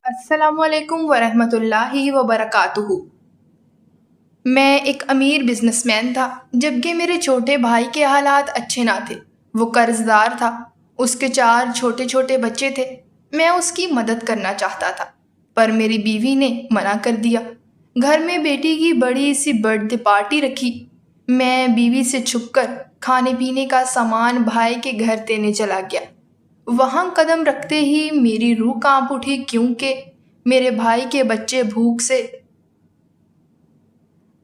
السلام علیکم ورحمۃ اللہ وبرکاتہ۔ میں ایک امیر بزنس مین تھا، جبکہ میرے چھوٹے بھائی کے حالات اچھے نہ تھے۔ وہ قرض دار تھا، اس کے 4 چھوٹے چھوٹے بچے تھے۔ میں اس کی مدد کرنا چاہتا تھا، پر میری بیوی نے منع کر دیا۔ گھر میں بیٹی کی بڑی سی برتھ ڈے پارٹی رکھی۔ میں بیوی سے چھپ کر کھانے پینے کا سامان بھائی کے گھر دینے چلا گیا۔ وہاں قدم رکھتے ہی میری روح کانپ اٹھی، کیونکہ میرے بھائی کے بچے بھوک سے۔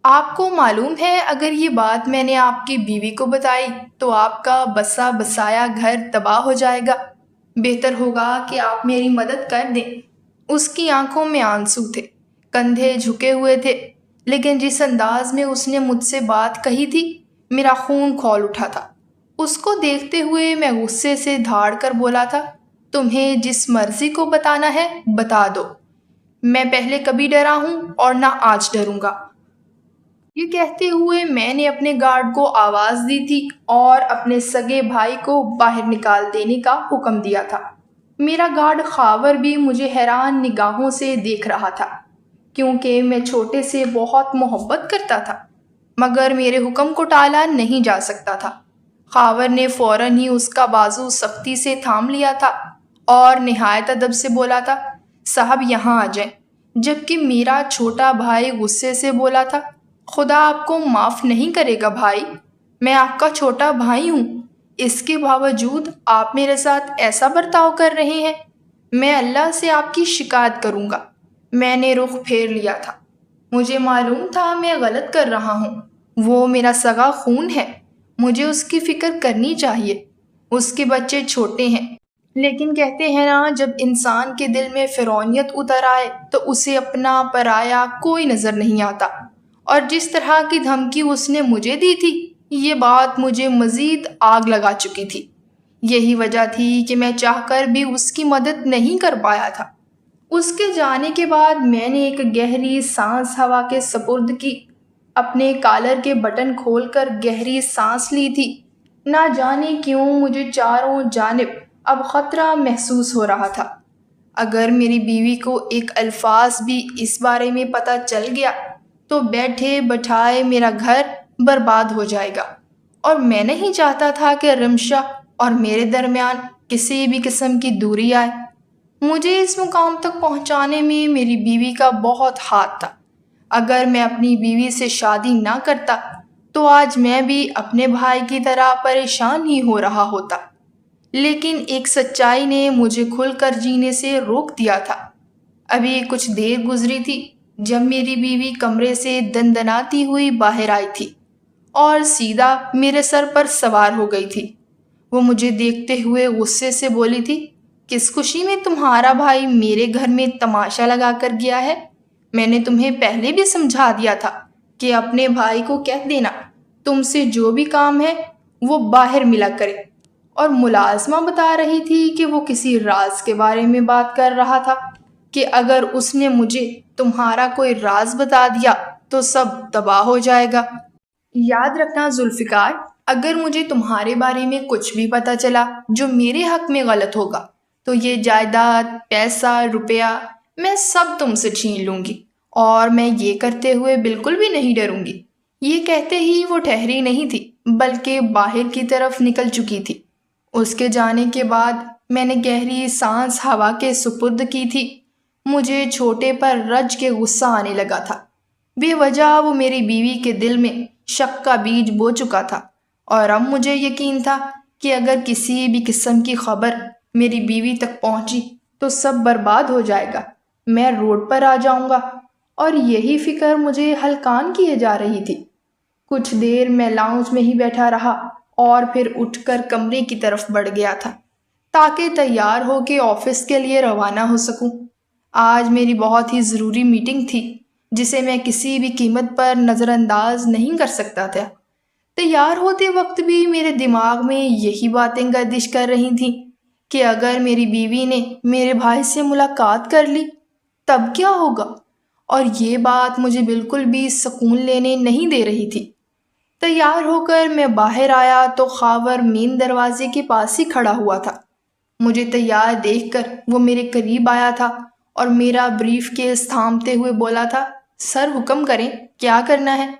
آپ کو معلوم ہے، اگر یہ بات میں نے آپ کی بیوی کو بتائی تو آپ کا بسا بسایا گھر تباہ ہو جائے گا۔ بہتر ہوگا کہ آپ میری مدد کر دیں۔ اس کی آنکھوں میں آنسو تھے، کندھے جھکے ہوئے تھے، لیکن جس انداز میں اس نے مجھ سے بات کہی تھی، میرا خون کھول اٹھا تھا۔ اس کو دیکھتے ہوئے میں غصے سے دھاڑ کر بولا تھا، تمہیں جس مرضی کو بتانا ہے بتا دو۔ میں پہلے کبھی ڈرا ہوں اور نہ آج ڈروں گا۔ یہ کہتے ہوئے میں نے اپنے گارڈ کو آواز دی تھی اور اپنے سگے بھائی کو باہر نکال دینے کا حکم دیا تھا۔ میرا گارڈ خاور بھی مجھے حیران نگاہوں سے دیکھ رہا تھا، کیونکہ میں چھوٹے سے بہت محبت کرتا تھا، مگر میرے حکم کو ٹالا نہیں جا سکتا تھا۔ خاور نے فوراً ہی اس کا بازو سختی سے تھام لیا تھا اور نہایت ادب سے بولا تھا، صاحب یہاں آ جائیں، جبکہ میرا چھوٹا بھائی غصے سے بولا تھا، خدا آپ کو معاف نہیں کرے گا بھائی، میں آپ کا چھوٹا بھائی ہوں، اس کے باوجود آپ میرے ساتھ ایسا برتاؤ کر رہے ہیں، میں اللہ سے آپ کی شکایت کروں گا۔ میں نے رخ پھیر لیا تھا، مجھے معلوم تھا میں غلط کر رہا ہوں۔ وہ میرا سگا خون ہے، مجھے اس کی فکر کرنی چاہیے۔ اس کے بچے چھوٹے ہیں، لیکن کہتے ہیں نا، جب انسان کے دل میں فرعونیت اتر آئے تو اسے اپنا پرایا کوئی نظر نہیں آتا، اور جس طرح کی دھمکی اس نے مجھے دی تھی، یہ بات مجھے مزید آگ لگا چکی تھی۔ یہی وجہ تھی کہ میں چاہ کر بھی اس کی مدد نہیں کر پایا تھا۔ اس کے جانے کے بعد میں نے ایک گہری سانس ہوا کے سپرد کی، اپنے کالر کے بٹن کھول کر گہری سانس لی تھی۔ نہ جانے کیوں مجھے چاروں جانب اب خطرہ محسوس ہو رہا تھا۔ اگر میری بیوی کو ایک الفاظ بھی اس بارے میں پتہ چل گیا تو بیٹھے بٹھائے میرا گھر برباد ہو جائے گا، اور میں نہیں چاہتا تھا کہ رمشا اور میرے درمیان کسی بھی قسم کی دوری آئے۔ مجھے اس مقام تک پہنچانے میں میری بیوی کا بہت ہاتھ تھا۔ اگر میں اپنی بیوی سے شادی نہ کرتا تو آج میں بھی اپنے بھائی کی طرح پریشان ہی ہو رہا ہوتا، لیکن ایک سچائی نے مجھے کھل کر جینے سے روک دیا تھا۔ ابھی کچھ دیر گزری تھی جب میری بیوی کمرے سے دندناتی ہوئی باہر آئی تھی اور سیدھا میرے سر پر سوار ہو گئی تھی۔ وہ مجھے دیکھتے ہوئے غصے سے بولی تھی، کس خوشی میں تمہارا بھائی میرے گھر میں تماشا لگا کر گیا ہے؟ میں نے تمہیں پہلے بھی سمجھا دیا تھا کہ اپنے بھائی کو کہہ دینا تم سے جو بھی کام ہے وہ باہر ملا کرے۔ اور ملازمہ بتا رہی تھی کہ وہ کسی راز کے بارے میں بات کر رہا تھا، کہ اگر اس نے مجھے تمہارا کوئی راز بتا دیا تو سب تباہ ہو جائے گا۔ یاد رکھنا ذوالفقار، اگر مجھے تمہارے بارے میں کچھ بھی پتہ چلا جو میرے حق میں غلط ہوگا تو یہ جائیداد، پیسہ، روپیہ میں سب تم سے چھین لوں گی، اور میں یہ کرتے ہوئے بالکل بھی نہیں ڈروں گی۔ یہ کہتے ہی وہ ٹھہری نہیں تھی، بلکہ باہر کی طرف نکل چکی تھی۔ اس کے جانے کے بعد میں نے گہری سانس ہوا کے سپرد کی تھی۔ مجھے چھوٹے پر رج کے غصہ آنے لگا تھا۔ بے وجہ وہ میری بیوی کے دل میں شک کا بیج بو چکا تھا، اور اب مجھے یقین تھا کہ اگر کسی بھی قسم کی خبر میری بیوی تک پہنچی تو سب برباد ہو جائے گا، میں روڈ پر آ جاؤں گا، اور یہی فکر مجھے ہلکان کیے جا رہی تھی۔ کچھ دیر میں لاؤنج میں ہی بیٹھا رہا اور پھر اٹھ کر کمرے کی طرف بڑھ گیا تھا تاکہ تیار ہو کے آفس کے لیے روانہ ہو سکوں۔ آج میری بہت ہی ضروری میٹنگ تھی جسے میں کسی بھی قیمت پر نظر انداز نہیں کر سکتا تھا۔ تیار ہوتے وقت بھی میرے دماغ میں یہی باتیں گردش کر رہی تھیں کہ اگر میری بیوی نے میرے بھائی سے ملاقات کر لی تب کیا ہوگا، اور یہ بات مجھے بالکل بھی سکون لینے نہیں دے رہی تھی۔ تیار ہو کر میں باہر آیا تو خاور مین دروازے کے پاس ہی کھڑا ہوا تھا۔ مجھے تیار دیکھ کر وہ میرے قریب آیا تھا اور میرا بریف کیس تھامتے ہوئے بولا تھا، سر حکم کریں، کیا کرنا ہے؟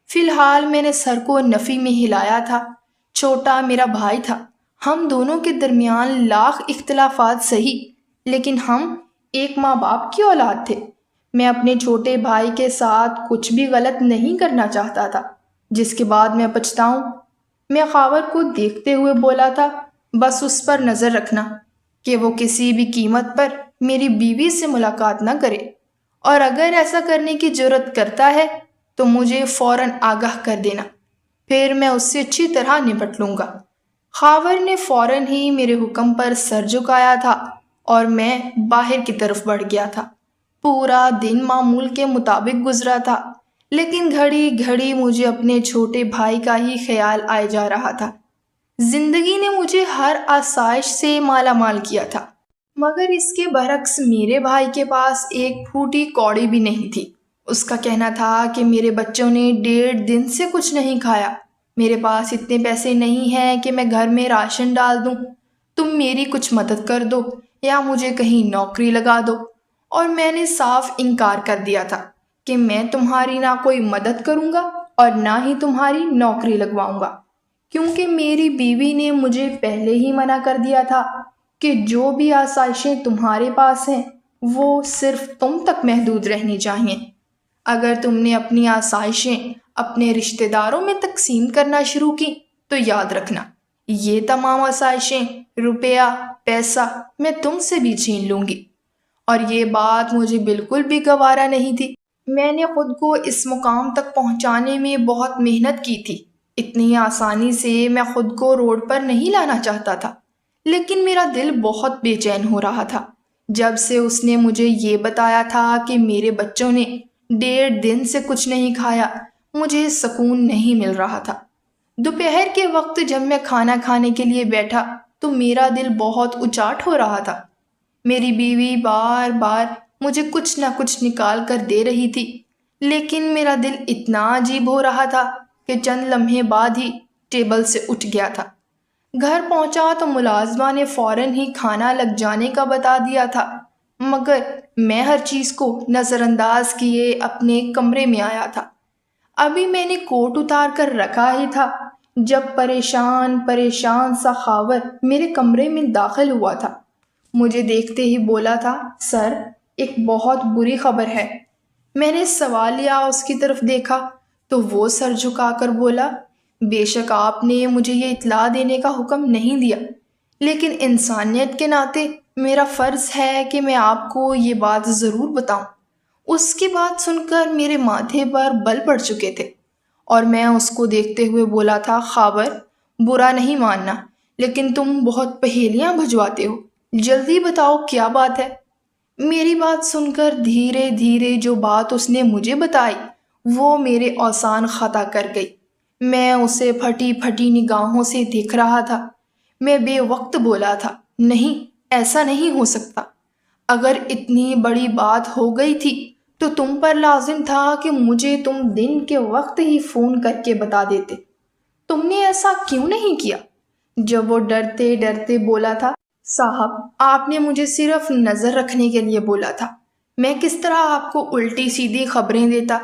فی الحال میں نے سر کو نفی میں ہلایا تھا۔ چھوٹا میرا بھائی تھا، ہم دونوں کے درمیان لاکھ اختلافات سہی، لیکن ہم ایک ماں باپ کی اولاد تھے۔ میں اپنے چھوٹے بھائی کے ساتھ کچھ بھی غلط نہیں کرنا چاہتا تھا، جس کے بعد میں پچھتاؤں۔ میں خاور کو دیکھتے ہوئے بولا تھا، بس اس پر نظر رکھنا کہ وہ کسی بھی قیمت پر میری بیوی سے ملاقات نہ کرے، اور اگر ایسا کرنے کی جرت کرتا ہے تو مجھے فوراً آگاہ کر دینا، پھر میں اس سے اچھی طرح نپٹ لوں گا۔ خاور نے فوراً ہی میرے حکم پر سر جھکایا تھا اور میں باہر کی طرف بڑھ گیا تھا۔ پورا دن معمول کے مطابق گزرا تھا، لیکن گھڑی گھڑی مجھے اپنے چھوٹے بھائی کا ہی خیال آئے جا رہا تھا۔ زندگی نے مجھے ہر آسائش سے مالا مال کیا تھا، مگر اس کے برعکس میرے بھائی کے پاس ایک پھوٹی کوڑی بھی نہیں تھی۔ اس کا کہنا تھا کہ میرے بچوں نے 1.5 دن سے کچھ نہیں کھایا، میرے پاس اتنے پیسے نہیں ہیں کہ میں گھر میں راشن ڈال دوں، تم میری کچھ مدد کر دو یا مجھے کہیں نوکری لگا دو۔ اور میں نے صاف انکار کر دیا تھا کہ میں تمہاری نہ کوئی مدد کروں گا اور نہ ہی تمہاری نوکری لگواؤں گا، کیونکہ میری بیوی نے مجھے پہلے ہی منع کر دیا تھا کہ جو بھی آسائشیں تمہارے پاس ہیں وہ صرف تم تک محدود رہنی چاہیے۔ اگر تم نے اپنی آسائشیں اپنے رشتہ داروں میں تقسیم کرنا شروع کی تو یاد رکھنا، یہ تمام آسائشیں، روپیہ، پیسہ میں تم سے بھی چھین لوں گی۔ اور یہ بات مجھے بالکل بھی گوارا نہیں تھی۔ میں نے خود کو اس مقام تک پہنچانے میں بہت محنت کی تھی، اتنی آسانی سے میں خود کو روڈ پر نہیں لانا چاہتا تھا، لیکن میرا دل بہت بے چین ہو رہا تھا۔ جب سے اس نے مجھے یہ بتایا تھا کہ میرے بچوں نے 1.5 دن سے کچھ نہیں کھایا، مجھے سکون نہیں مل رہا تھا۔ دوپہر کے وقت جب میں کھانا کھانے کے لیے بیٹھا تو میرا دل بہت اچاٹ ہو رہا تھا۔ میری بیوی بار بار مجھے کچھ نہ کچھ نکال کر دے رہی تھی، لیکن میرا دل اتنا عجیب ہو رہا تھا کہ چند لمحے بعد ہی ٹیبل سے اٹھ گیا تھا۔ گھر پہنچا تو ملازمہ نے فوراً ہی کھانا لگ جانے کا بتا دیا تھا، مگر میں ہر چیز کو نظر انداز کیے اپنے کمرے میں آیا تھا۔ ابھی میں نے کوٹ اتار کر رکھا ہی تھا جب پریشان سا خاور میرے کمرے میں داخل ہوا تھا۔ مجھے دیکھتے ہی بولا تھا، سر، ایک بہت بری خبر ہے۔ میں نے سوالیہ اس کی طرف دیکھا تو وہ سر جھکا کر بولا، بے شک آپ نے مجھے یہ اطلاع دینے کا حکم نہیں دیا، لیکن انسانیت کے ناطے میرا فرض ہے کہ میں آپ کو یہ بات ضرور بتاؤں۔ اس کی بات سن کر میرے ماتھے پر بل پڑ چکے تھے اور میں اس کو دیکھتے ہوئے بولا تھا، خاور، برا نہیں ماننا، لیکن تم بہت پہیلیاں بھجواتے ہو، جلدی بتاؤ کیا بات ہے۔ میری بات سن کر دھیرے دھیرے جو بات اس نے مجھے بتائی وہ میرے اوسان خطا کر گئی۔ میں اسے پھٹی پھٹی نگاہوں سے دیکھ رہا تھا۔ میں بے وقت بولا تھا، نہیں، ایسا نہیں ہو سکتا۔ اگر اتنی بڑی بات ہو گئی تھی تو تم پر لازم تھا کہ مجھے تم دن کے وقت ہی فون کر کے بتا دیتے۔ تم نے ایسا کیوں نہیں کیا؟ جب وہ ڈرتے ڈرتے بولا تھا، صاحب، آپ نے مجھے صرف نظر رکھنے کے لیے بولا تھا، میں کس طرح آپ کو الٹی سیدھی خبریں دیتا؟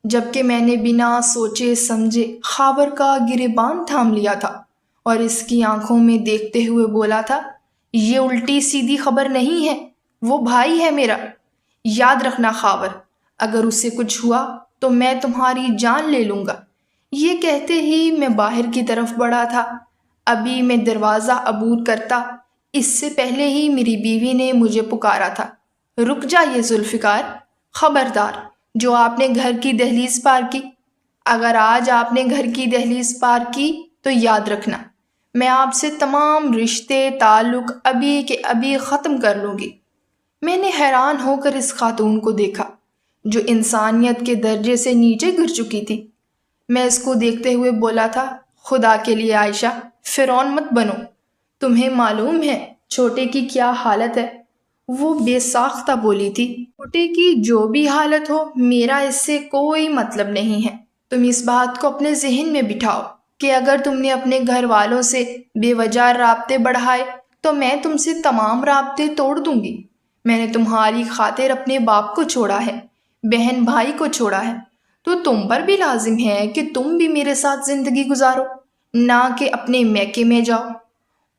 جبکہ میں نے بنا سوچے سمجھے خاور کا گریبان تھام لیا تھا اور اس کی آنکھوں میں دیکھتے ہوئے بولا تھا، یہ الٹی سیدھی خبر نہیں ہے، وہ بھائی ہے میرا۔ یاد رکھنا خاور، اگر اسے کچھ ہوا تو میں تمہاری جان لے لوں گا۔ یہ کہتے ہی میں باہر کی طرف بڑھا تھا۔ ابھی میں دروازہ عبور کرتا، اس سے پہلے ہی میری بیوی نے مجھے پکارا تھا، رک جائیے ذوالفقار، خبردار جو آپ نے گھر کی دہلیز پار کی۔ اگر آج آپ نے گھر کی دہلیز پار کی تو یاد رکھنا، میں آپ سے تمام رشتے تعلق ابھی کے ابھی ختم کر لوں گی۔ میں نے حیران ہو کر اس خاتون کو دیکھا جو انسانیت کے درجے سے نیچے گر چکی تھی۔ میں اس کو دیکھتے ہوئے بولا تھا، خدا کے لیے عائشہ، فرعون مت بنو، تمہیں معلوم ہے چھوٹے کی کیا حالت ہے؟ وہ بے ساختہ بولی تھی، چھوٹے کی جو بھی حالت ہو میرا اس سے کوئی مطلب نہیں ہے۔ تم اس بات کو اپنے ذہن میں بٹھاؤ کہ اگر تم نے اپنے گھر والوں سے بے وجہ رابطے بڑھائے تو میں تم سے تمام رابطے توڑ دوں گی۔ میں نے تمہاری خاطر اپنے باپ کو چھوڑا ہے، بہن بھائی کو چھوڑا ہے، تو تم پر بھی لازم ہے کہ تم بھی میرے ساتھ زندگی گزارو، نہ کہ اپنے میکے میں جاؤ۔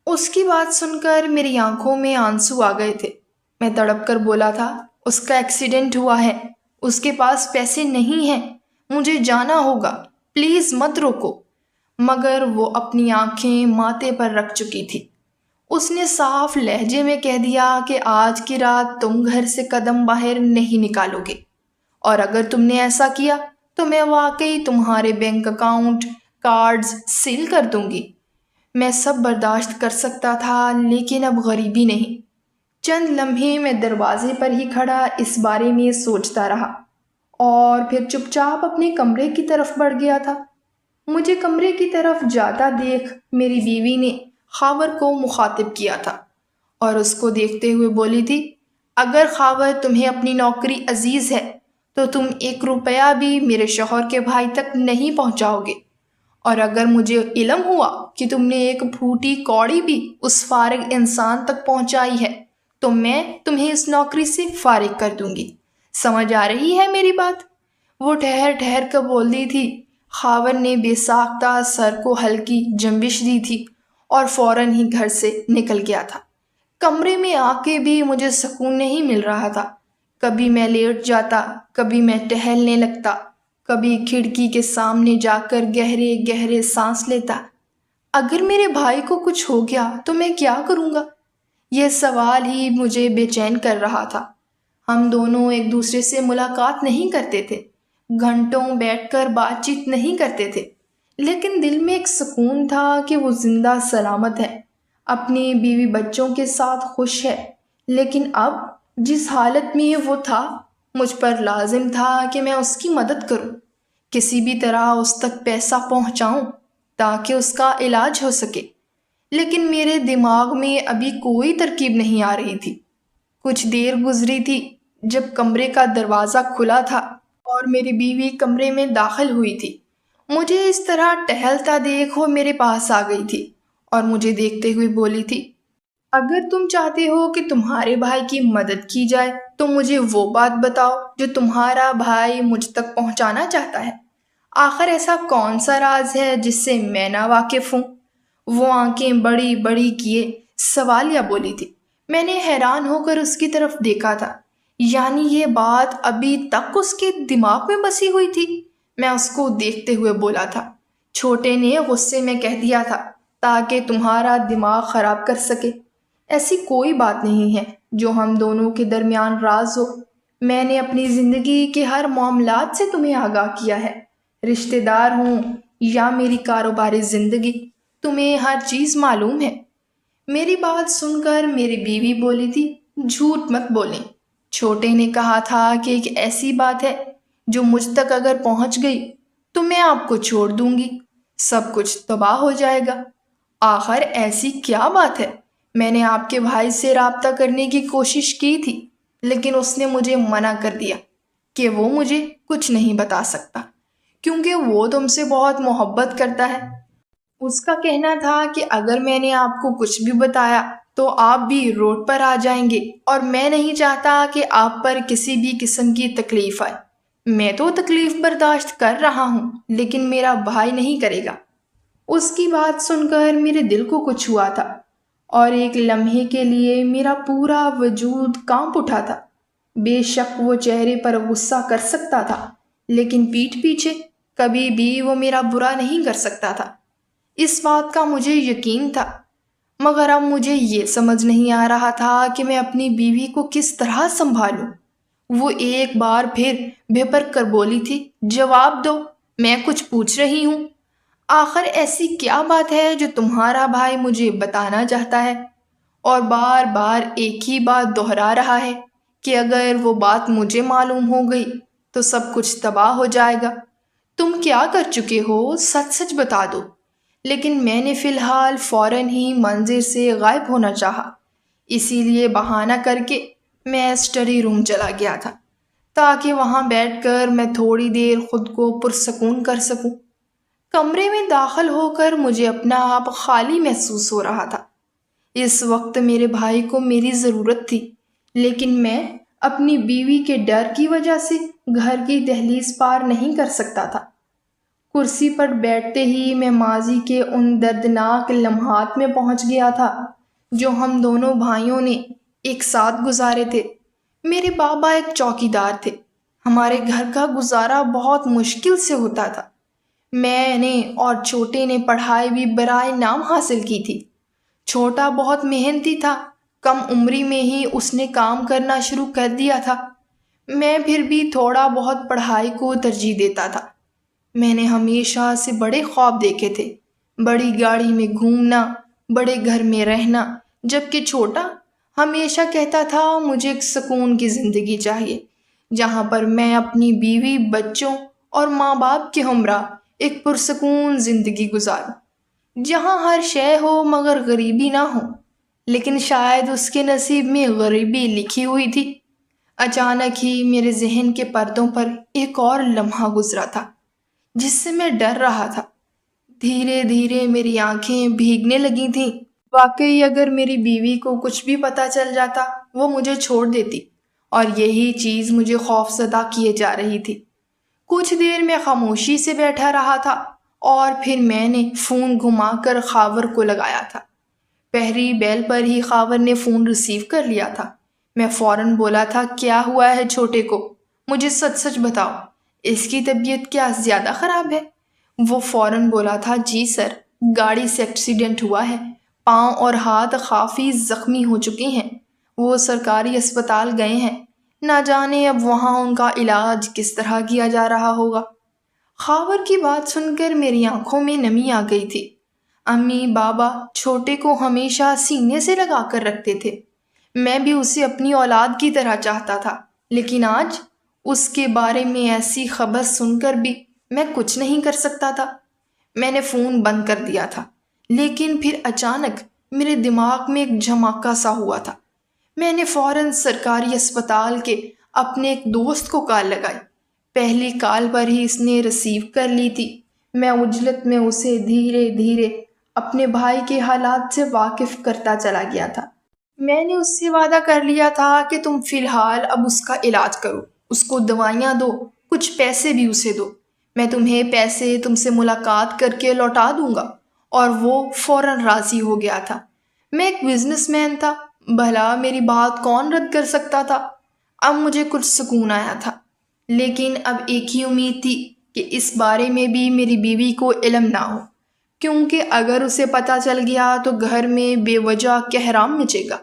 اس کی بات سن کر میری آنکھوں میں آنسو آ گئے تھے۔ میں تڑپ کر بولا تھا، اس کا ایکسیڈنٹ ہوا ہے، اس کے پاس پیسے نہیں ہیں، مجھے جانا ہوگا، پلیز مت روکو۔ مگر وہ اپنی آنکھیں ماتھے پر رکھ چکی تھی۔ اس نے صاف لہجے میں کہہ دیا کہ آج کی رات تم گھر سے قدم باہر نہیں نکالو گے، اور اگر تم نے ایسا کیا تو میں واقعی تمہارے بینک اکاؤنٹ کارڈز سیل کر دوں گی۔ میں سب برداشت کر سکتا تھا، لیکن اب غریبی نہیں۔ چند لمحے میں دروازے پر ہی کھڑا اس بارے میں سوچتا رہا، اور پھر چپ چاپ اپنے کمرے کی طرف بڑھ گیا تھا۔ مجھے کمرے کی طرف جاتا دیکھ میری بیوی نے خاور کو مخاطب کیا تھا اور اس کو دیکھتے ہوئے بولی تھی، اگر خاور تمہیں اپنی نوکری عزیز ہے تو تم 1 روپیہ بھی میرے شوہر کے بھائی تک نہیں پہنچاؤ گے، اور اگر مجھے علم ہوا کہ تم نے ایک پھوٹی کوڑی بھی اس فارغ انسان تک پہنچائی ہے تو میں تمہیں اس نوکری سے فارغ کر دوں گی۔ سمجھ آ رہی ہے میری بات؟ وہ ٹھہر ٹھہر کر بول دی تھی۔ خاور نے بے ساختہ سر کو ہلکی جنبش دی تھی اور فوراً ہی گھر سے نکل گیا تھا۔ کمرے میں آ کے بھی مجھے سکون نہیں مل رہا تھا۔ کبھی میں لیٹ جاتا، کبھی میں ٹہلنے لگتا، کبھی کھڑکی کے سامنے جا کر گہرے گہرے سانس لیتا۔ اگر میرے بھائی کو کچھ ہو گیا تو میں کیا کروں گا؟ یہ سوال ہی مجھے بے چین کر رہا تھا۔ ہم دونوں ایک دوسرے سے ملاقات نہیں کرتے تھے، گھنٹوں بیٹھ کر بات چیت نہیں کرتے تھے، لیکن دل میں ایک سکون تھا کہ وہ زندہ سلامت ہے، اپنی بیوی بچوں کے ساتھ خوش ہے۔ لیکن اب جس حالت میں وہ تھا، مجھ پر لازم تھا کہ میں اس کی مدد کروں، کسی بھی طرح اس تک پیسہ پہنچاؤں تاکہ اس کا علاج ہو سکے۔ لیکن میرے دماغ میں ابھی کوئی ترکیب نہیں آ رہی تھی۔ کچھ دیر گزری تھی جب کمرے کا دروازہ کھلا تھا اور میری بیوی کمرے میں داخل ہوئی تھی۔ مجھے اس طرح ٹہلتا دیکھ وہ میرے پاس آ گئی تھی اور مجھے دیکھتے ہوئے بولی تھی، اگر تم چاہتے ہو کہ تمہارے بھائی کی مدد کی جائے تو مجھے وہ بات بتاؤ جو تمہارا بھائی مجھ تک پہنچانا چاہتا ہے۔ آخر ایسا کون سا راز ہے جس سے میں نہ واقف ہوں؟ وہ آنکھیں بڑی بڑی کیے سوالیہ بولی تھی۔ میں نے حیران ہو کر اس کی طرف دیکھا تھا، یعنی یہ بات ابھی تک اس کے دماغ میں بسی ہوئی تھی۔ میں اس کو دیکھتے ہوئے بولا تھا، چھوٹے نے غصے میں کہہ دیا تھا تاکہ تمہارا دماغ خراب کر سکے۔ ایسی کوئی بات نہیں ہے جو ہم دونوں کے درمیان راز ہو۔ میں نے اپنی زندگی کے ہر معاملات سے تمہیں آگاہ کیا ہے، رشتہ دار ہوں یا میری کاروباری زندگی، تمہیں ہر چیز معلوم ہے۔ میری بات سن کر میری بیوی بولی تھی، جھوٹ مت بولیں، چھوٹے نے کہا تھا کہ ایک ایسی بات ہے جو مجھ تک اگر پہنچ گئی تو میں آپ کو چھوڑ دوں گی، سب کچھ تباہ ہو جائے گا۔ آخر ایسی کیا بات ہے؟ میں نے آپ کے بھائی سے رابطہ کرنے کی کوشش کی تھی، لیکن اس نے مجھے منع کر دیا کہ وہ مجھے کچھ نہیں بتا سکتا کیونکہ وہ تم سے بہت محبت کرتا ہے۔ اس کا کہنا تھا کہ اگر میں نے آپ کو کچھ بھی بتایا تو آپ بھی روڈ پر آ جائیں گے، اور میں نہیں چاہتا کہ آپ پر کسی بھی قسم کی تکلیف آئے۔ میں تو تکلیف برداشت کر رہا ہوں، لیکن میرا بھائی نہیں کرے گا۔ اس کی بات سن کر میرے دل کو کچھ ہوا تھا، اور ایک لمحے کے لیے میرا پورا وجود کانپ اٹھا تھا۔ بے شک وہ چہرے پر غصہ کر سکتا تھا، لیکن پیٹھ پیچھے کبھی بھی وہ میرا برا نہیں کر سکتا تھا، اس بات کا مجھے یقین تھا۔ مگر اب مجھے یہ سمجھ نہیں آ رہا تھا کہ میں اپنی بیوی کو کس طرح سنبھالوں۔ وہ ایک بار پھر بھپک کر بولی تھی، جواب دو، میں کچھ پوچھ رہی ہوں۔ آخر ایسی کیا بات ہے جو تمہارا بھائی مجھے بتانا چاہتا ہے اور بار بار ایک ہی بات دہرا رہا ہے کہ اگر وہ بات مجھے معلوم ہو گئی تو سب کچھ تباہ ہو جائے گا؟ تم کیا کر چکے ہو؟ سچ سچ بتا دو۔ لیکن میں نے فی الحال فوراً ہی منظر سے غائب ہونا چاہا، اسی لیے بہانہ کر کے میں اسٹڈی روم چلا گیا تھا تاکہ وہاں بیٹھ کر میں تھوڑی دیر خود کو پرسکون کر سکوں۔ کمرے میں داخل ہو کر مجھے اپنا آپ خالی محسوس ہو رہا تھا۔ اس وقت میرے بھائی کو میری ضرورت تھی، لیکن میں اپنی بیوی کے ڈر کی وجہ سے گھر کی دہلیز پار نہیں کر سکتا تھا۔ کرسی پر بیٹھتے ہی میں ماضی کے ان دردناک لمحات میں پہنچ گیا تھا جو ہم دونوں بھائیوں نے ایک ساتھ گزارے تھے۔ میرے بابا ایک چوکیدار تھے۔ ہمارے گھر کا گزارا بہت مشکل سے ہوتا تھا۔ میں نے اور چھوٹے نے پڑھائی بھی برائے نام حاصل کی تھی۔ چھوٹا بہت محنتی تھا، کم عمری میں ہی اس نے کام کرنا شروع کر دیا تھا۔ میں پھر بھی تھوڑا بہت پڑھائی کو ترجیح دیتا تھا۔ میں نے ہمیشہ سے بڑے خواب دیکھے تھے، بڑی گاڑی میں گھومنا، بڑے گھر میں رہنا، جبکہ چھوٹا ہمیشہ کہتا تھا مجھے ایک سکون کی زندگی چاہیے، جہاں پر میں اپنی بیوی، بچوں اور ماں باپ کے ہمراہ ایک پرسکون زندگی گزاروں، جہاں ہر شے ہو مگر غریبی نہ ہو۔ لیکن شاید اس کے نصیب میں غریبی لکھی ہوئی تھی۔ اچانک ہی میرے ذہن کے پردوں پر ایک اور لمحہ گزرا تھا جس سے میں ڈر رہا تھا۔ دھیرے دھیرے میری آنکھیں بھیگنے لگی تھیں۔ واقعی اگر میری بیوی کو کچھ بھی پتہ چل جاتا وہ مجھے چھوڑ دیتی، اور یہی چیز مجھے خوفزدہ کیے جا رہی تھی۔ کچھ دیر میں خاموشی سے بیٹھا رہا تھا اور پھر میں نے فون گھما کر خاور کو لگایا تھا۔ پہلی بیل پر ہی خاور نے فون ریسیو کر لیا تھا۔ میں فوراً بولا تھا، کیا ہوا ہے چھوٹے کو؟ مجھے سچ سچ بتاؤ، اس کی طبیعت کیا زیادہ خراب ہے؟ وہ فوراً بولا تھا، جی سر، گاڑی سے ایکسیڈنٹ ہوا ہے، پاؤں اور ہاتھ کافی زخمی ہو چکے ہیں، وہ سرکاری اسپتال گئے ہیں، نہ جانے اب وہاں ان کا علاج کس طرح کیا جا رہا ہوگا۔ خاور کی بات سن کر میری آنکھوں میں نمی آ گئی تھی۔ امی بابا چھوٹے کو ہمیشہ سینے سے لگا کر رکھتے تھے۔ میں بھی اسے اپنی اولاد کی طرح چاہتا تھا، لیکن آج اس کے بارے میں ایسی خبر سن کر بھی میں کچھ نہیں کر سکتا تھا۔ میں نے فون بند کر دیا تھا، لیکن پھر اچانک میرے دماغ میں ایک جھماکا سا ہوا تھا۔ میں نے فوراً سرکاری اسپتال کے اپنے ایک دوست کو کال لگائی۔ پہلی کال پر ہی اس نے ریسیو کر لی تھی۔ میں عجلت میں اسے دھیرے دھیرے اپنے بھائی کے حالات سے واقف کرتا چلا گیا تھا۔ میں نے اس سے وعدہ کر لیا تھا کہ تم فی الحال اب اس کا علاج کرو، اس کو دوائیاں دو، کچھ پیسے بھی اسے دو، میں تمہیں پیسے تم سے ملاقات کر کے لوٹا دوں گا۔ اور وہ فوراً راضی ہو گیا تھا۔ میں ایک بزنس مین تھا، بھلا میری بات کون رد کر سکتا تھا؟ اب مجھے کچھ سکون آیا تھا، لیکن اب ایک ہی امید تھی کہ اس بارے میں بھی میری بیوی کو علم نہ ہو، کیونکہ اگر اسے پتہ چل گیا تو گھر میں بے وجہ کہرام مچے گا،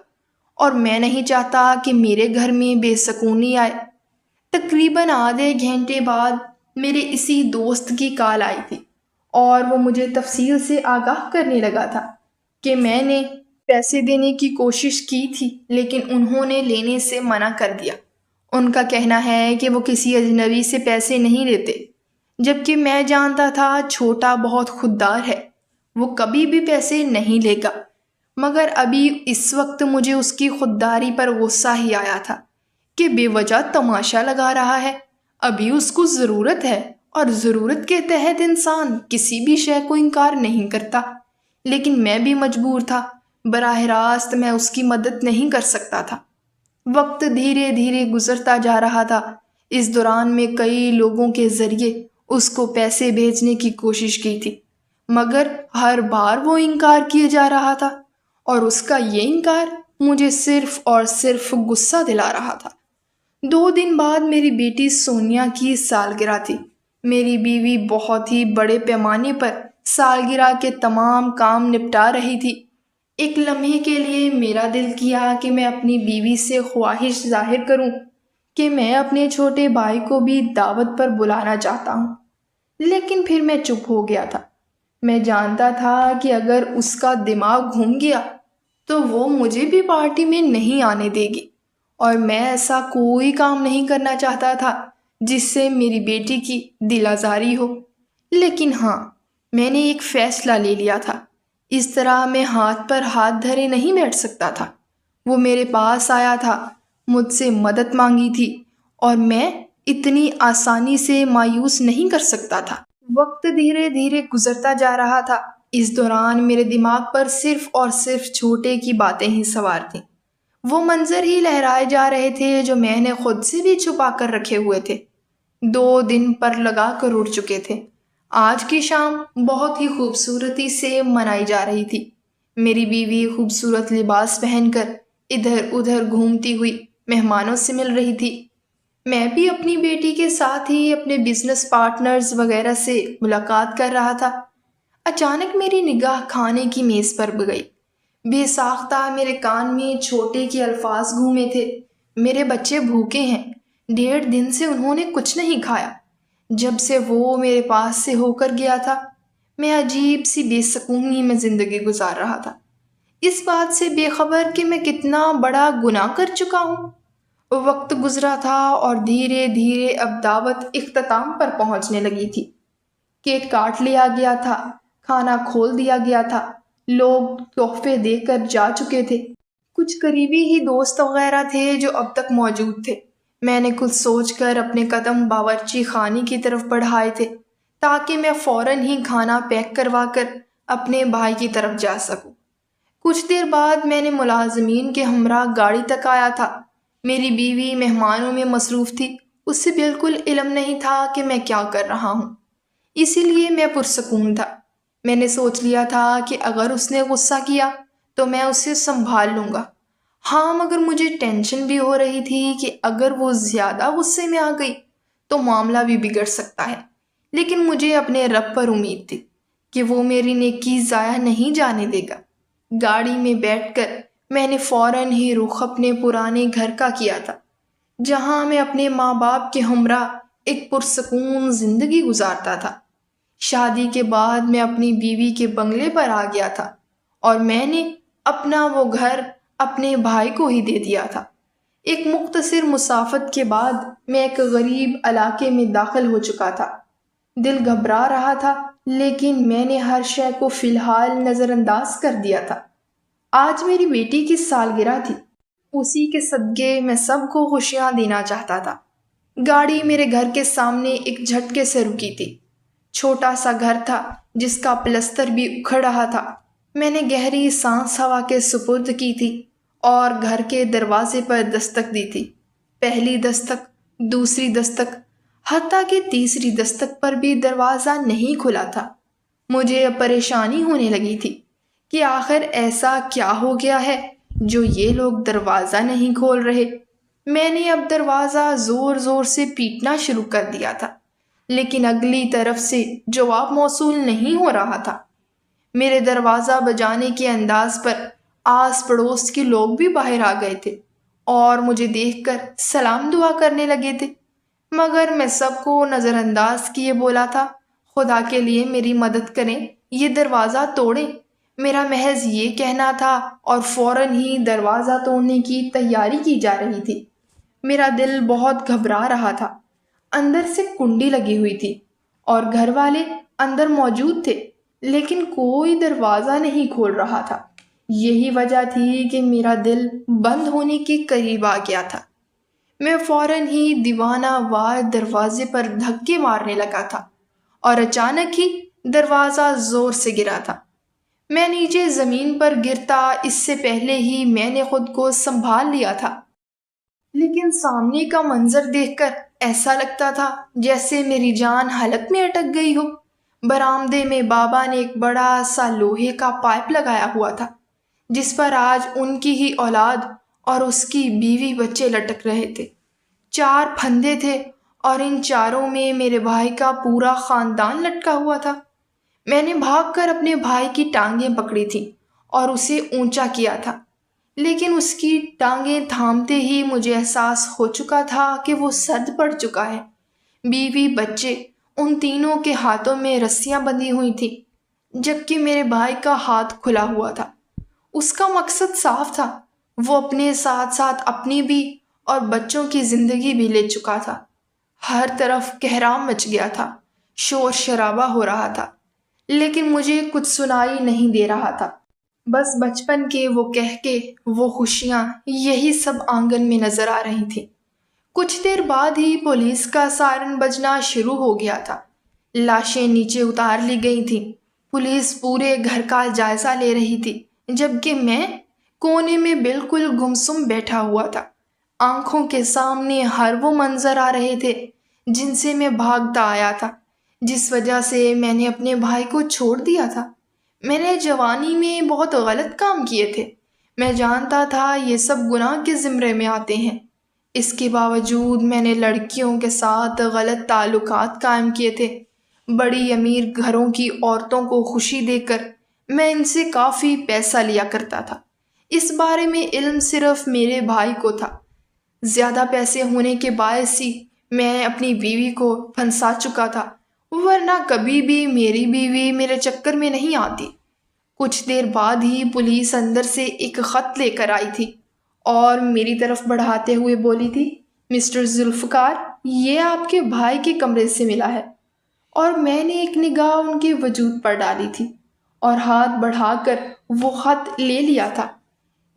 اور میں نہیں چاہتا کہ میرے گھر میں بے سکونی آئے۔ تقریباً آدھے گھنٹے بعد میرے اسی دوست کی کال آئی تھی، اور وہ مجھے تفصیل سے آگاہ کرنے لگا تھا کہ میں نے پیسے دینے کی کوشش کی تھی، لیکن انہوں نے لینے سے منع کر دیا۔ ان کا کہنا ہے کہ وہ کسی اجنبی سے پیسے نہیں لیتے، جبکہ میں جانتا تھا چھوٹا بہت خوددار ہے، وہ کبھی بھی پیسے نہیں لے گا۔ مگر ابھی اس وقت مجھے اس کی خودداری پر غصہ ہی آیا تھا کہ بے وجہ تماشا لگا رہا ہے۔ ابھی اس کو ضرورت ہے، اور ضرورت کے تحت انسان کسی بھی شے کو انکار نہیں کرتا۔ لیکن میں بھی مجبور تھا، براہ راست میں اس کی مدد نہیں کر سکتا تھا۔ وقت دھیرے دھیرے گزرتا جا رہا تھا۔ اس دوران میں کئی لوگوں کے ذریعے اس کو پیسے بھیجنے کی کوشش کی تھی، مگر ہر بار وہ انکار کیے جا رہا تھا، اور اس کا یہ انکار مجھے صرف اور صرف غصہ دلا رہا تھا۔ 2 دن بعد میری بیٹی سونیا کی سالگرہ تھی۔ میری بیوی بہت ہی بڑے پیمانے پر سالگرہ کے تمام کام نپٹا رہی تھی۔ ایک لمحے کے لیے میرا دل کیا کہ میں اپنی بیوی سے خواہش ظاہر کروں کہ میں اپنے چھوٹے بھائی کو بھی دعوت پر بلانا چاہتا ہوں، لیکن پھر میں چپ ہو گیا تھا۔ میں جانتا تھا کہ اگر اس کا دماغ گھوم گیا تو وہ مجھے بھی پارٹی میں نہیں آنے دے گی، اور میں ایسا کوئی کام نہیں کرنا چاہتا تھا جس سے میری بیٹی کی دل آزاری ہو۔ لیکن ہاں، میں نے ایک فیصلہ لے لیا تھا۔ اس طرح میں ہاتھ پر ہاتھ دھرے نہیں بیٹھ سکتا تھا۔ وہ میرے پاس آیا تھا، مجھ سے مدد مانگی تھی، اور میں اتنی آسانی سے مایوس نہیں کر سکتا تھا۔ وقت دھیرے دھیرے گزرتا جا رہا تھا۔ اس دوران میرے دماغ پر صرف اور صرف چھوٹے کی باتیں ہی سوار تھیں۔ وہ منظر ہی لہرائے جا رہے تھے جو میں نے خود سے بھی چھپا کر رکھے ہوئے تھے، 2 دن پر لگا کر اڑ چکے تھے۔ آج کی شام بہت ہی خوبصورتی سے منائی جا رہی تھی۔ میری بیوی خوبصورت لباس پہن کر ادھر ادھر گھومتی ہوئی مہمانوں سے مل رہی تھی۔ میں بھی اپنی بیٹی کے ساتھ ہی اپنے بزنس پارٹنرز وغیرہ سے ملاقات کر رہا تھا۔ اچانک میری نگاہ کھانے کی میز پر گئی۔ بے ساختہ میرے کان میں چھوٹے کے الفاظ گھومے تھے، میرے بچے بھوکے ہیں، 1.5 دن سے انہوں نے کچھ نہیں کھایا۔ جب سے وہ میرے پاس سے ہو کر گیا تھا، میں عجیب سی بے سکونی میں زندگی گزار رہا تھا، اس بات سے بے خبر کہ میں کتنا بڑا گناہ کر چکا ہوں۔ وقت گزرا تھا اور دھیرے دھیرے اب دعوت اختتام پر پہنچنے لگی تھی۔ کیک کاٹ لیا گیا تھا، کھانا کھول دیا گیا تھا، لوگ تحفے دے کر جا چکے تھے، کچھ قریبی ہی دوست وغیرہ تھے جو اب تک موجود تھے۔ میں نے کچھ سوچ کر اپنے قدم باورچی خانے کی طرف بڑھائے تھے تاکہ میں فوراً ہی کھانا پیک کروا کر اپنے بھائی کی طرف جا سکوں۔ کچھ دیر بعد میں نے ملازمین کے ہمراہ گاڑی تک آیا تھا۔ میری بیوی مہمانوں میں مصروف تھی، اس سے بالکل علم نہیں تھا کہ میں کیا کر رہا ہوں، اسی لیے میں پرسکون تھا۔ میں نے سوچ لیا تھا کہ اگر اس نے غصہ کیا تو میں اسے سنبھال لوں گا۔ ہاں، مگر مجھے ٹینشن بھی ہو رہی تھی کہ اگر وہ زیادہ غصے میں آ گئی تو معاملہ بھی بگڑ سکتا ہے، لیکن مجھے اپنے رب پر امید تھی کہ وہ میری نیکی ضائع نہیں جانے دے گا۔ گاڑی میں بیٹھ کر میں نے فوراً ہی رخ اپنے پرانے گھر کا کیا تھا، جہاں میں اپنے ماں باپ کے ہمراہ ایک پرسکون زندگی گزارتا تھا۔ شادی کے بعد میں اپنی بیوی کے بنگلے پر آ گیا تھا اور میں نے اپنا وہ گھر اپنے بھائی کو ہی دے دیا تھا۔ ایک مختصر مسافت کے بعد میں ایک غریب علاقے میں داخل ہو چکا تھا۔ دل گھبرا رہا تھا، لیکن میں نے ہر شے کو فی الحال نظر انداز کر دیا تھا۔ آج میری بیٹی کی سالگرہ تھی، اسی کے صدقے میں سب کو خوشیاں دینا چاہتا تھا۔ گاڑی میرے گھر کے سامنے ایک جھٹکے سے رکی تھی۔ چھوٹا سا گھر تھا جس کا پلستر بھی اکھڑ رہا تھا۔ میں نے گہری سانس ہوا کے سپرد کی تھی اور گھر کے دروازے پر دستک دی تھی۔ پہلی دستک، دوسری دستک، حتیٰ کہ تیسری دستک پر بھی دروازہ نہیں کھلا تھا۔ مجھے اب پریشانی ہونے لگی تھی کہ آخر ایسا کیا ہو گیا ہے جو یہ لوگ دروازہ نہیں کھول رہے۔ میں نے اب دروازہ زور زور سے پیٹنا شروع کر دیا تھا، لیکن اگلی طرف سے جواب موصول نہیں ہو رہا تھا۔ میرے دروازہ بجانے کے انداز پر آس پڑوس کے لوگ بھی باہر آ گئے تھے اور مجھے دیکھ کر سلام دعا کرنے لگے تھے، مگر میں سب کو نظر انداز کیے بولا تھا، خدا کے لیے میری مدد کریں، یہ دروازہ توڑیں۔ میرا محض یہ کہنا تھا اور فوراً ہی دروازہ توڑنے کی تیاری کی جا رہی تھی۔ میرا دل بہت گھبرا رہا تھا۔ اندر سے کنڈی لگی ہوئی تھی اور گھر والے اندر موجود تھے، لیکن کوئی دروازہ نہیں کھول رہا تھا۔ یہی وجہ تھی کہ میرا دل بند ہونے کے قریب آ گیا تھا۔ میں فوراً ہی دیوانہ وار دروازے پر دھکے مارنے لگا تھا اور اچانک ہی دروازہ زور سے گرا تھا۔ میں نیچے زمین پر گرتا اس سے پہلے ہی میں نے خود کو سنبھال لیا تھا، لیکن سامنے کا منظر دیکھ کر ایسا لگتا تھا جیسے میری جان حلق میں اٹک گئی ہو۔ برآمدے میں بابا نے ایک بڑا سا لوہے کا پائپ لگایا ہوا تھا جس پر آج ان کی ہی اولاد اور اس کی بیوی بچے لٹک رہے تھے۔ 4 پھندے تھے اور ان چاروں میں میرے بھائی کا پورا خاندان لٹکا ہوا تھا۔ میں نے بھاگ کر اپنے بھائی کی ٹانگیں پکڑی تھیں اور اسے اونچا کیا تھا، لیکن اس کی ٹانگیں تھامتے ہی مجھے احساس ہو چکا تھا کہ وہ سد پڑ چکا ہے۔ بیوی بچے، ان تینوں کے ہاتھوں میں رسیاں بندھی ہوئی تھیں، جبکہ میرے بھائی کا ہاتھ کھلا ہوا تھا۔ اس کا مقصد صاف تھا، وہ اپنے ساتھ ساتھ اپنی بھی اور بچوں کی زندگی بھی لے چکا تھا۔ ہر طرف کہرام مچ گیا تھا، شور شرابہ ہو رہا تھا، لیکن مجھے کچھ سنائی نہیں دے رہا تھا۔ بس بچپن کے وہ کہکے، وہ خوشیاں، یہی سب آنگن میں نظر آ رہی تھی۔ کچھ دیر بعد ہی پولیس کا سائرن بجنا شروع ہو گیا تھا۔ لاشیں نیچے اتار لی گئی تھیں۔ پولیس پورے گھر کا جائزہ لے رہی تھی، جبکہ میں کونے میں بالکل گمسم بیٹھا ہوا تھا۔ آنکھوں کے سامنے ہر وہ منظر آ رہے تھے جن سے میں بھاگتا آیا تھا، جس وجہ سے میں نے اپنے بھائی کو چھوڑ دیا تھا۔ میں نے جوانی میں بہت غلط کام کیے تھے، میں جانتا تھا یہ سب گناہ کے زمرے میں آتے ہیں۔ اس کے باوجود میں نے لڑکیوں کے ساتھ غلط تعلقات قائم کیے تھے۔ بڑی امیر گھروں کی عورتوں کو خوشی دے کر میں ان سے کافی پیسہ لیا کرتا تھا۔ اس بارے میں علم صرف میرے بھائی کو تھا۔ زیادہ پیسے ہونے کے باعث ہی میں اپنی بیوی کو پھنسا چکا تھا، ورنہ کبھی بھی میری بیوی میرے چکر میں نہیں آتی۔ کچھ دیر بعد ہی پولیس اندر سے ایک خط لے کر آئی تھی اور میری طرف بڑھاتے ہوئے بولی تھی، مسٹر ذوالفقار، یہ آپ کے بھائی کے کمرے سے ملا ہے۔ اور میں نے ایک نگاہ ان کے وجود پر ڈالی تھی اور ہاتھ بڑھا کر وہ خط لے لیا تھا۔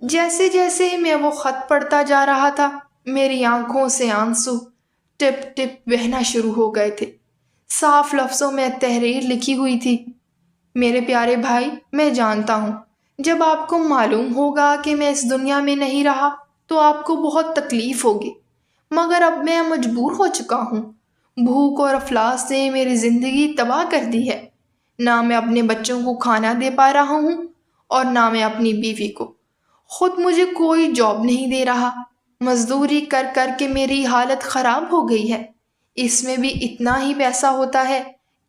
جیسے جیسے میں وہ خط پڑھتا جا رہا تھا، میری آنکھوں سے آنسو ٹپ ٹپ بہنا شروع ہو گئے تھے۔ صاف لفظوں میں تحریر لکھی ہوئی تھی، میرے پیارے بھائی، میں جانتا ہوں جب آپ کو معلوم ہوگا کہ میں اس دنیا میں نہیں رہا تو آپ کو بہت تکلیف ہوگی، مگر اب میں مجبور ہو چکا ہوں۔ بھوک اور افلاس نے میری زندگی تباہ کر دی ہے۔ نہ میں اپنے بچوں کو کھانا دے پا رہا ہوں اور نہ میں اپنی بیوی کو۔ خود مجھے کوئی جاب نہیں دے رہا، مزدوری کر کر کے میری حالت خراب ہو گئی ہے۔ اس میں بھی اتنا ہی پیسہ ہوتا ہے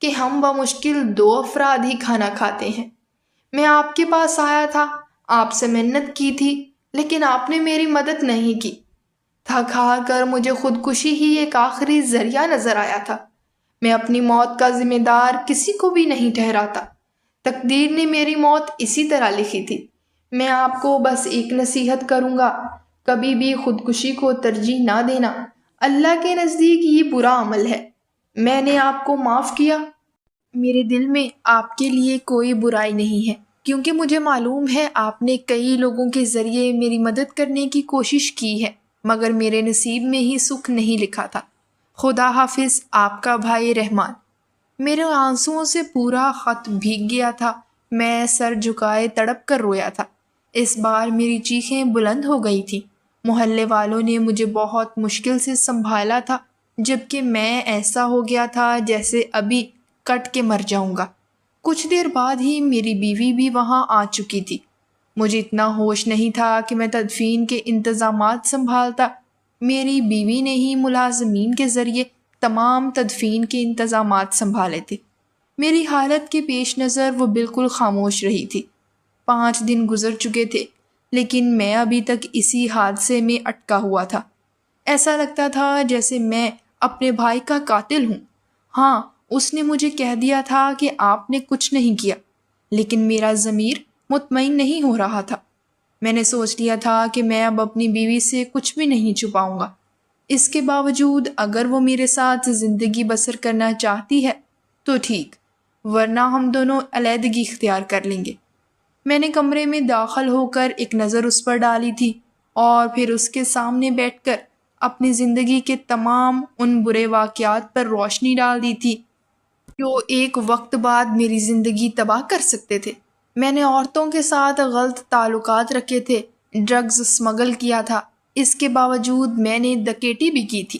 کہ ہم بمشکل 2 افراد ہی کھانا کھاتے ہیں۔ میں آپ کے پاس آیا تھا، آپ سے منت کی تھی، لیکن آپ نے میری مدد نہیں کی۔ تھک ہار کر مجھے خودکشی ہی ایک آخری ذریعہ نظر آیا تھا۔ میں اپنی موت کا ذمہ دار کسی کو بھی نہیں ٹھہراتا، تقدیر نے میری موت اسی طرح لکھی تھی۔ میں آپ کو بس ایک نصیحت کروں گا، کبھی بھی خودکشی کو ترجیح نہ دینا، اللہ کے نزدیک یہ برا عمل ہے۔ میں نے آپ کو معاف کیا، میرے دل میں آپ کے لیے کوئی برائی نہیں ہے، کیونکہ مجھے معلوم ہے آپ نے کئی لوگوں کے ذریعے میری مدد کرنے کی کوشش کی ہے، مگر میرے نصیب میں ہی سکھ نہیں لکھا تھا۔ خدا حافظ، آپ کا بھائی رحمان۔ میرے آنسوؤں سے پورا خط بھیگ گیا تھا، میں سر جھکائے تڑپ کر رویا تھا۔ اس بار میری چیخیں بلند ہو گئی تھیں۔ محلے والوں نے مجھے بہت مشکل سے سنبھالا تھا، جبکہ میں ایسا ہو گیا تھا جیسے ابھی کٹ کے مر جاؤں گا۔ کچھ دیر بعد ہی میری بیوی بھی وہاں آ چکی تھی۔ مجھے اتنا ہوش نہیں تھا کہ میں تدفین کے انتظامات سنبھالتا۔ میری بیوی نے ہی ملازمین کے ذریعے تمام تدفین کے انتظامات سنبھالے تھے۔ میری حالت کے پیش نظر وہ بالکل خاموش رہی تھی۔ 5 دن گزر چکے تھے، لیکن میں ابھی تک اسی حادثے میں اٹکا ہوا تھا۔ ایسا لگتا تھا جیسے میں اپنے بھائی کا قاتل ہوں۔ ہاں، اس نے مجھے کہہ دیا تھا کہ آپ نے کچھ نہیں کیا، لیکن میرا ضمیر مطمئن نہیں ہو رہا تھا۔ میں نے سوچ لیا تھا کہ میں اب اپنی بیوی سے کچھ بھی نہیں چھپاؤں گا۔ اس کے باوجود اگر وہ میرے ساتھ زندگی بسر کرنا چاہتی ہے تو ٹھیک، ورنہ ہم دونوں علیحدگی اختیار کر لیں گے۔ میں نے کمرے میں داخل ہو کر ایک نظر اس پر ڈالی تھی اور پھر اس کے سامنے بیٹھ کر اپنی زندگی کے تمام ان برے واقعات پر روشنی ڈال دی تھی جو ایک وقت بعد میری زندگی تباہ کر سکتے تھے۔ میں نے عورتوں کے ساتھ غلط تعلقات رکھے تھے، ڈرگز اسمگل کیا تھا، اس کے باوجود میں نے ڈکیتی بھی کی تھی۔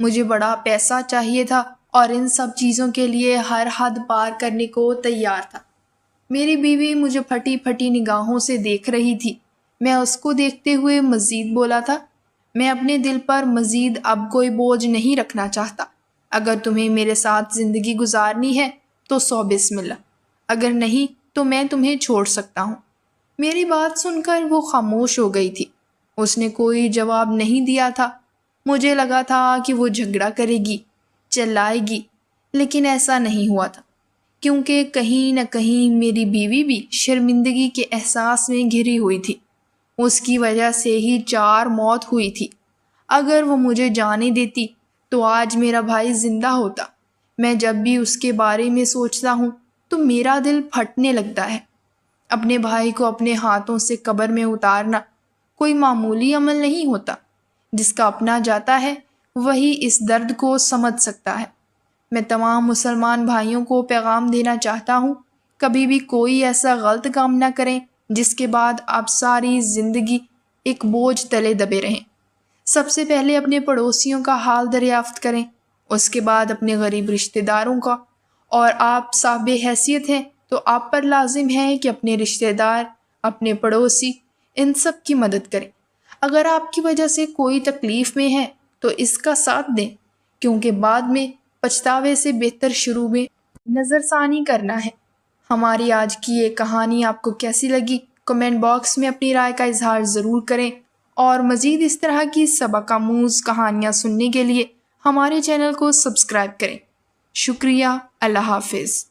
مجھے بڑا پیسہ چاہیے تھا اور ان سب چیزوں کے لیے ہر حد پار کرنے کو تیار تھا۔ میری بیوی مجھے پھٹی پھٹی نگاہوں سے دیکھ رہی تھی۔ میں اس کو دیکھتے ہوئے مزید بولا تھا، میں اپنے دل پر مزید اب کوئی بوجھ نہیں رکھنا چاہتا۔ اگر تمہیں میرے ساتھ زندگی گزارنی ہے تو 100 بسم اللہ، اگر نہیں تو میں تمہیں چھوڑ سکتا ہوں۔ میری بات سن کر وہ خاموش ہو گئی تھی۔ اس نے کوئی جواب نہیں دیا تھا۔ مجھے لگا تھا کہ وہ جھگڑا کرے گی، چلائے گی، لیکن ایسا نہیں ہوا تھا، کیونکہ کہیں نہ کہیں میری بیوی بھی شرمندگی کے احساس میں گھری ہوئی تھی۔ اس کی وجہ سے ہی 4 موت ہوئی تھی۔ اگر وہ مجھے جانے دیتی تو آج میرا بھائی زندہ ہوتا۔ میں جب بھی اس کے بارے میں سوچتا ہوں تو میرا دل پھٹنے لگتا ہے۔ اپنے بھائی کو اپنے ہاتھوں سے قبر میں اتارنا کوئی معمولی عمل نہیں ہوتا۔ جس کا اپنا جاتا ہے وہی اس درد کو سمجھ سکتا ہے۔ میں تمام مسلمان بھائیوں کو پیغام دینا چاہتا ہوں، کبھی بھی کوئی ایسا غلط کام نہ کریں جس کے بعد آپ ساری زندگی ایک بوجھ تلے دبے رہیں۔ سب سے پہلے اپنے پڑوسیوں کا حال دریافت کریں، اس کے بعد اپنے غریب رشتہ داروں کا، اور آپ صاحب حیثیت ہیں تو آپ پر لازم ہے کہ اپنے رشتہ دار، اپنے پڑوسی، ان سب کی مدد کریں۔ اگر آپ کی وجہ سے کوئی تکلیف میں ہے تو اس کا ساتھ دیں، کیونکہ بعد میں پچھتاوے سے بہتر شروع میں نظر ثانی کرنا ہے۔ ہماری آج کی یہ کہانی آپ کو کیسی لگی؟ کمنٹ باکس میں اپنی رائے کا اظہار ضرور کریں، اور مزید اس طرح کی سبق آموز کہانیاں سننے کے لیے ہمارے چینل کو سبسکرائب کریں۔ شکریہ۔ اللہ حافظ۔